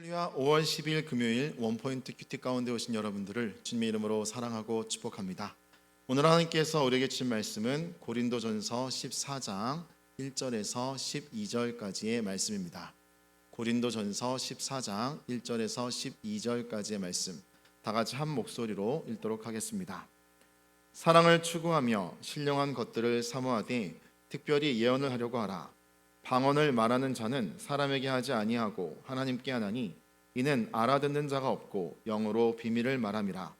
할렐루야. 5월 10일 금요일 원포인트 큐티 가운데 오신 여러분들을 주님의 이름으로 사랑하고 축복합니다. 오늘 하나님께서 우리에게 주신 말씀은 고린도전서 14장 1절에서 12절까지의 말씀입니다. 고린도전서 14장 1절에서 12절까지의 말씀, 다 같이 한 목소리로 읽도록 하겠습니다. 사랑을 추구하며 신령한 것들을 사모하되 특별히 예언을 하려고 하라. 방언을 말하는 자는 사람에게 하지 아니하고 하나님께 하나니 이는 알아듣는 자가 없고 영으로 비밀을 말함이라.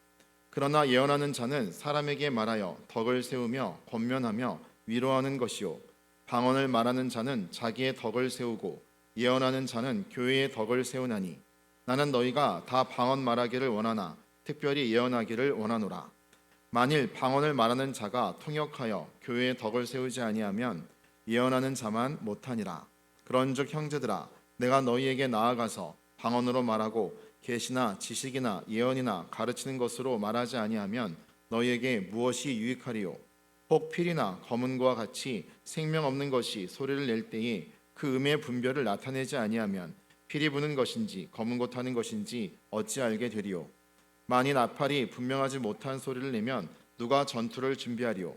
그러나 예언하는 자는 사람에게 말하여 덕을 세우며 권면하며 위로하는 것이요, 방언을 말하는 자는 자기의 덕을 세우고 예언하는 자는 교회의 덕을 세우나니 나는 너희가 다 방언 말하기를 원하나 특별히 예언하기를 원하노라. 만일 방언을 말하는 자가 통역하여 교회의 덕을 세우지 아니하면 예언하는 자만 못하니라. 그런즉 형제들아, 내가 너희에게 나아가서 방언으로 말하고 계시나 지식이나 예언이나 가르치는 것으로 말하지 아니하면 너희에게 무엇이 유익하리요? 혹 필이나 검은고와 같이 생명 없는 것이 소리를 낼 때에 그 음의 분별을 나타내지 아니하면 필이 부는 것인지 검은고 타는 것인지 어찌 알게 되리요? 만일 나팔이 분명하지 못한 소리를 내면 누가 전투를 준비하리요?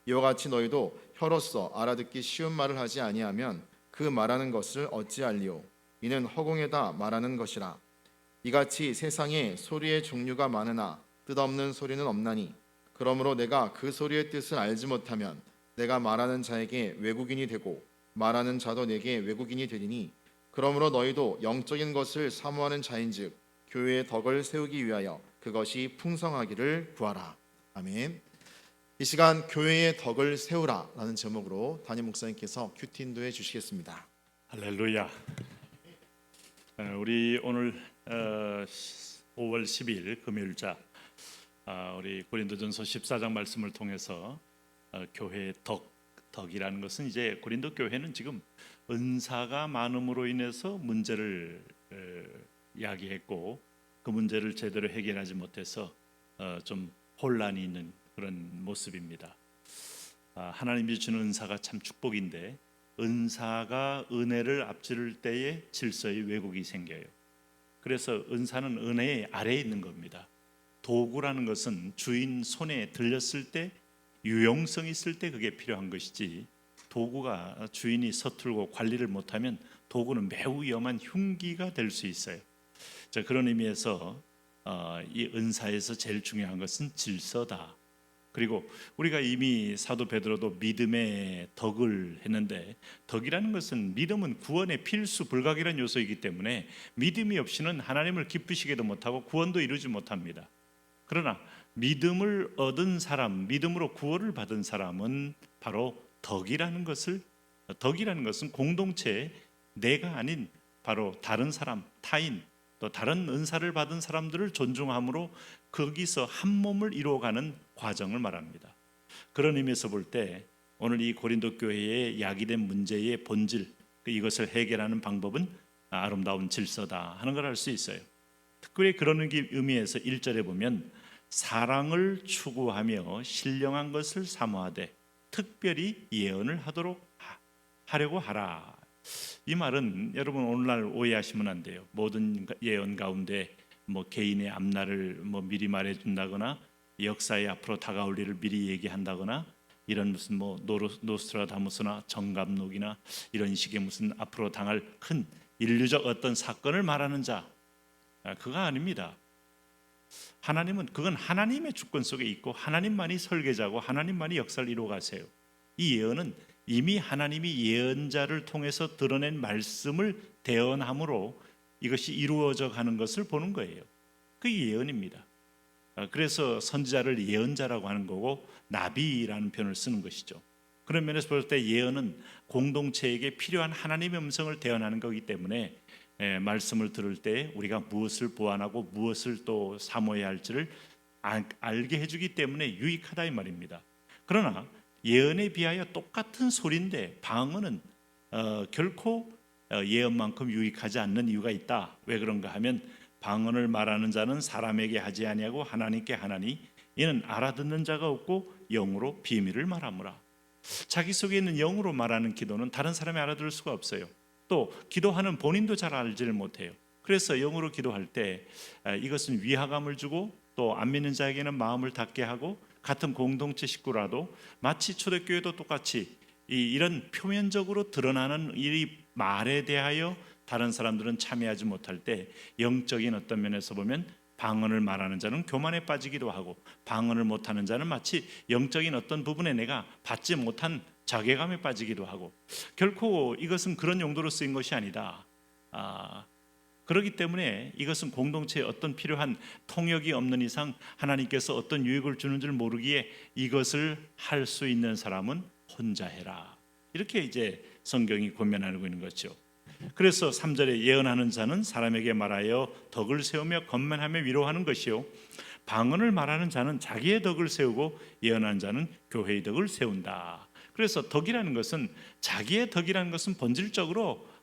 이와 같이 너희도 혀로서 알아듣기 쉬운 말을 하지 아니하면 그 말하는 것을 어찌 알리요? 이는 허공에다 말하는 것이라. 이같이 세상에 소리의 종류가 많으나 뜻없는 소리는 없나니 그러므로 내가 그 소리의 뜻을 알지 못하면 내가 말하는 자에게 외국인이 되고 말하는 자도 내게 외국인이 되리니 그러므로 너희도 영적인 것을 사모하는 자인즉 교회의 덕을 세우기 위하여 그것이 풍성하기를 구하라. 아멘. 이 시간 교회의 덕을 세우라 라는 제목으로 담임 목사님께서 큐티 인도해 주시겠습니다. 할렐루야. 우리 오늘 5월 10일 금요일자 우리 고린도전서 14장 말씀을 통해서 교회의 덕이라는 것은 이제 고린도 교회는 지금 은사가 많음으로 인해서 문제를 야기했고 그 문제를 제대로 해결하지 못해서 좀 혼란이 있는 그런 모습입니다. 하나님이 주는 은사가 참 축복인데 은사가 은혜를 앞지를 때에 질서의 왜곡이 생겨요. 그래서 은사는 은혜 아래에 있는 겁니다. 도구라는 것은 주인 손에 들렸을 때 유용성 있을 때 그게 필요한 것이지, 도구가 주인이 서툴고 관리를 못하면 도구는 매우 위험한 흉기가 될 수 있어요. 자, 그런 의미에서 이 은사에서 제일 중요한 것은 질서다. 그리고 우리가 이미 사도 베드로도 믿음의 덕을 했는데, 덕이라는 것은, 믿음은 구원의 필수 불가결한 요소이기 때문에 믿음이 없이는 하나님을 기쁘시게도 못하고 구원도 이루지 못합니다. 그러나 믿음을 얻은 사람, 믿음으로 구원을 받은 사람은 바로 덕이라는 것은 공동체에 내가 아닌 바로 다른 사람, 타인, 또 다른 은사를 받은 사람들을 존중함으로 거기서 한 몸을 이루어가는 과정을 말합니다. 그런 의미에서 볼 때 오늘 이 고린도 교회에 야기된 문제의 본질, 이것을 해결하는 방법은 아름다운 질서다 하는 걸 알 수 있어요. 특별히 그런 의미에서 1절에 보면 사랑을 추구하며 신령한 것을 사모하되 특별히 예언을 하려고 하라. 이 말은 여러분 오늘날 오해하시면 안 돼요. 모든 예언 가운데 개인의 앞날을 미리 말해준다거나 역사의 앞으로 다가올 일을 미리 얘기한다거나 이런 무슨 노스트라다무스나 정감록이나 이런 식의 무슨 앞으로 당할 큰 인류적 어떤 사건을 말하는 자, 그거 아닙니다. 하나님은, 그건 하나님의 주권 속에 있고 하나님만이 설계자고 하나님만이 역사를 이루어 가세요. 이 예언은 이미 하나님이 예언자를 통해서 드러낸 말씀을 대언함으로 이것이 이루어져 가는 것을 보는 거예요. 그게 예언입니다. 그래서 선지자를 예언자라고 하는 거고 나비라는 표현을 쓰는 것이죠. 그런 면에서 볼 때 예언은 공동체에게 필요한 하나님의 음성을 대언하는 거기 때문에 말씀을 들을 때 우리가 무엇을 보완하고 무엇을 또 사모해야 할지를 알게 해주기 때문에 유익하다 이 말입니다. 그러나 예언에 비하여 똑같은 소리인데 방언은 결코 예언만큼 유익하지 않는 이유가 있다. 왜 그런가 하면 방언을 말하는 자는 사람에게 하지 아니하고 하나님께 하나니 이는 알아듣는 자가 없고 영으로 비밀을 말하므라. 자기 속에 있는 영으로 말하는 기도는 다른 사람이 알아들을 수가 없어요. 또 기도하는 본인도 잘 알지를 못해요. 그래서 영으로 기도할 때 이것은 위화감을 주고 또 안 믿는 자에게는 마음을 닫게 하고 같은 공동체 식구라도 마치 초대교회도 똑같이 이런 표면적으로 드러나는 이 말에 대하여 다른 사람들은 참여하지 못할 때 영적인 어떤 면에서 보면 방언을 말하는 자는 교만에 빠지기도 하고 방언을 못하는 자는 마치 영적인 어떤 부분에 내가 받지 못한 자괴감에 빠지기도 하고 결코 이것은 그런 용도로 쓰인 것이 아니다. 그렇기 때문에 이것은 공동체에 어떤 필요한 통역이 없는 이상 하나님께서 어떤 유익을 주는 줄 모르기에 이것을 할 수 있는 사람은 혼자 해라. 이렇게 이제 성경이 권면하고 있는 거죠. 그래서 3절에 예언하는 자는 사람에게 말하여 덕을 세우며 권면하며 위로하는 것이요 방언을 말하는 자는 자기의 덕을 세우고 예언하는 자는 교회의 덕을 세운다. 그래서 덕이라는 것은 자기의 덕이라는 것은 본질적으로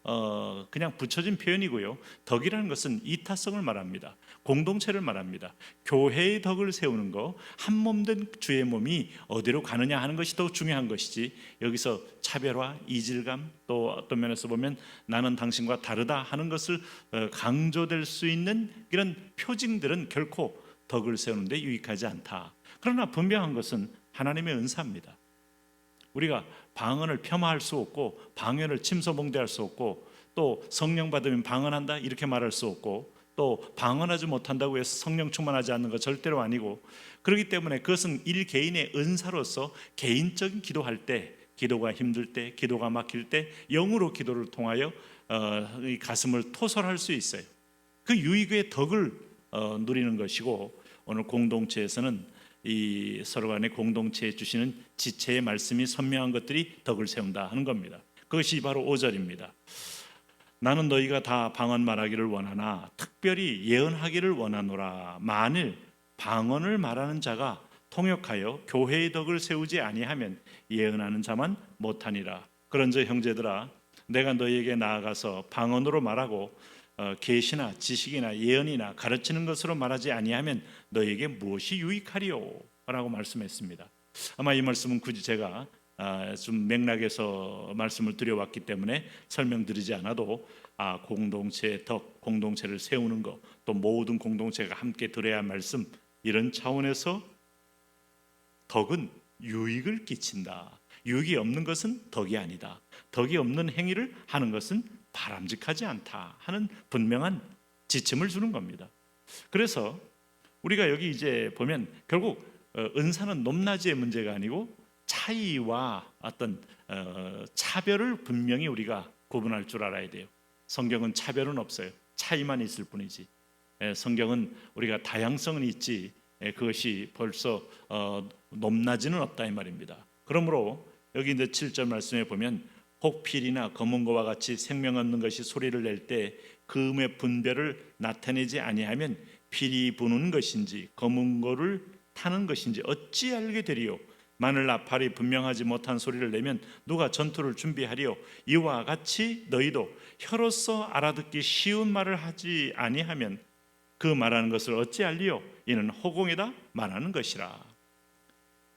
그냥 붙여진 표현이고요. 덕이라는 것은 이타성을 말합니다. 공동체를 말합니다. 교회의 덕을 세우는 거, 한 몸된 주의 몸이 어디로 가느냐 하는 것이 더 중요한 것이지 여기서 차별화, 이질감 또 어떤 면에서 보면 나는 당신과 다르다 하는 것을 강조될 수 있는 이런 표징들은 결코 덕을 세우는 데 유익하지 않다. 그러나 분명한 것은 하나님의 은사입니다. 우리가 방언을 폄하할 수 없고 방언을 침소봉대할 수 없고 또 성령 받으면 방언한다 이렇게 말할 수 없고 또 방언하지 못한다고 해서 성령 충만하지 않는 것 절대로 아니고 그렇기 때문에 그것은 일 개인의 은사로서 개인적인 기도할 때 기도가 힘들 때 기도가 막힐 때 영으로 기도를 통하여 이 가슴을 토설할 수 있어요. 그 유익의 덕을 누리는 것이고 오늘 공동체에서는 이 서로 간의 공동체에 주시는 지체의 말씀이 선명한 것들이 덕을 세운다 하는 겁니다. 그것이 바로 5절입니다. 나는 너희가 다 방언 말하기를 원하나 특별히 예언하기를 원하노라. 만일 방언을 말하는 자가 통역하여 교회의 덕을 세우지 아니하면 예언하는 자만 못하니라. 그런즉 형제들아 내가 너희에게 나아가서 방언으로 말하고 계시나 지식이나 예언이나 가르치는 것으로 말하지 아니하면 너희에게 무엇이 유익하리요? 라고 말씀했습니다. 아마 이 말씀은 굳이 제가 좀 맥락에서 말씀을 드려왔기 때문에 설명드리지 않아도 공동체의 덕, 공동체를 세우는 것, 또 모든 공동체가 함께 들어야 할 말씀 이런 차원에서 덕은 유익을 끼친다. 유익이 없는 것은 덕이 아니다. 덕이 없는 행위를 하는 것은 바람직하지 않다 하는 분명한 지침을 주는 겁니다. 그래서 우리가 여기 이제 보면 결국 은사는 높낮이의 문제가 아니고 차이와 어떤 차별을 분명히 우리가 구분할 줄 알아야 돼요. 성경은 차별은 없어요. 차이만 있을 뿐이지. 성경은 우리가 다양성은 있지 그것이 벌써 높낮이는 없다 이 말입니다. 그러므로 여기 이제 7절 말씀에 보면 혹필이나 검은 거와 같이 생명 없는 것이 소리를 낼 때 그 음의 분별을 나타내지 아니하면 필이 부는 것인지 검은 거를 타는 것인지 어찌 알게 되리요? 만일 나팔이 분명하지 못한 소리를 내면 누가 전투를 준비하리요? 이와 같이 너희도 혀로서 알아듣기 쉬운 말을 하지 아니하면 그 말하는 것을 어찌 알리요? 이는 허공에다 말하는 것이라.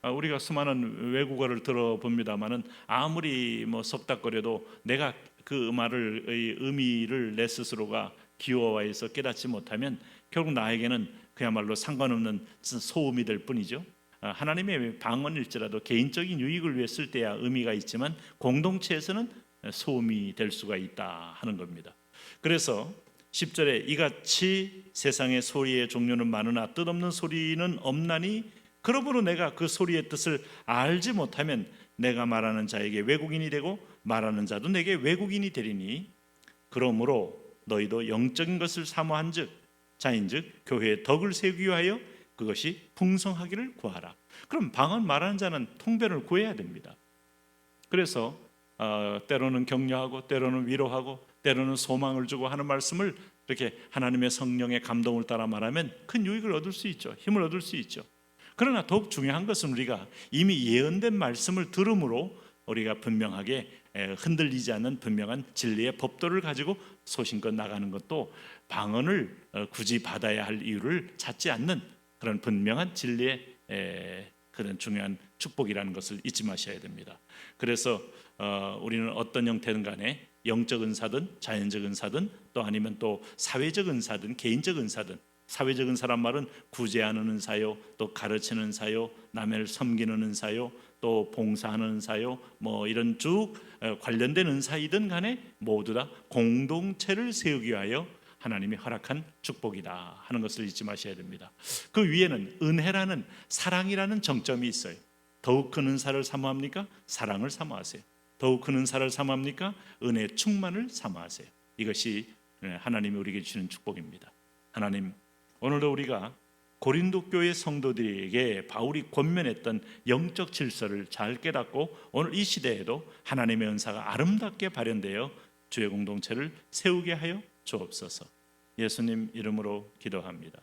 우리가 수많은 외국어를 들어봅니다마는 아무리 속닥거려도 내가 그 말을 의미를 내 스스로가 기호화해서 깨닫지 못하면 결국 나에게는 그야말로 상관없는 소음이 될 뿐이죠. 하나님의 방언일지라도 개인적인 유익을 위해 쓸 때야 의미가 있지만 공동체에서는 소음이 될 수가 있다 하는 겁니다. 그래서 10절에 이같이 세상의 소리의 종류는 많으나 뜻없는 소리는 없나니 그러므로 내가 그 소리의 뜻을 알지 못하면 내가 말하는 자에게 외국인이 되고 말하는 자도 내게 외국인이 되리니 그러므로 너희도 영적인 것을 사모한즉 자인즉 교회의 덕을 세우기 위하여 그것이 풍성하기를 구하라. 그럼 방언 말하는 자는 통변을 구해야 됩니다. 그래서 때로는 격려하고 때로는 위로하고 때로는 소망을 주고 하는 말씀을 이렇게 하나님의 성령의 감동을 따라 말하면 큰 유익을 얻을 수 있죠. 힘을 얻을 수 있죠. 그러나 더욱 중요한 것은 우리가 이미 예언된 말씀을 들음으로 우리가 분명하게 흔들리지 않는 분명한 진리의 법도를 가지고 소신껏 나가는 것도 방언을 굳이 받아야 할 이유를 찾지 않는 그런 분명한 진리의 그런 중요한 축복이라는 것을 잊지 마셔야 됩니다. 그래서 우리는 어떤 형태든 간에 영적 은사든 자연적 은사든 또 아니면 또 사회적 은사든 개인적 은사든, 사회적 은사란 말은 구제하는 은사요, 또 가르치는 은사요, 남을 섬기는 은사요, 또 봉사하는 은사요, 뭐 이런 쭉 관련된 은사이든 간에 모두 다 공동체를 세우기 위하여 하나님이 허락한 축복이다 하는 것을 잊지 마셔야 됩니다. 그 위에는 은혜라는, 사랑이라는 정점이 있어요. 더욱 큰 은사를 사모합니까? 사랑을 사모하세요. 더욱 큰 은사를 사모합니까? 은혜 충만을 사모하세요. 이것이 하나님이 우리에게 주시는 축복입니다. 하나님, 오늘도 우리가 고린도 교회 성도들에게 바울이 권면했던 영적 질서를 잘 깨닫고 오늘 이 시대에도 하나님의 은사가 아름답게 발현되어 주의 공동체를 세우게 하여 주옵소서. 예수님 이름으로 기도합니다.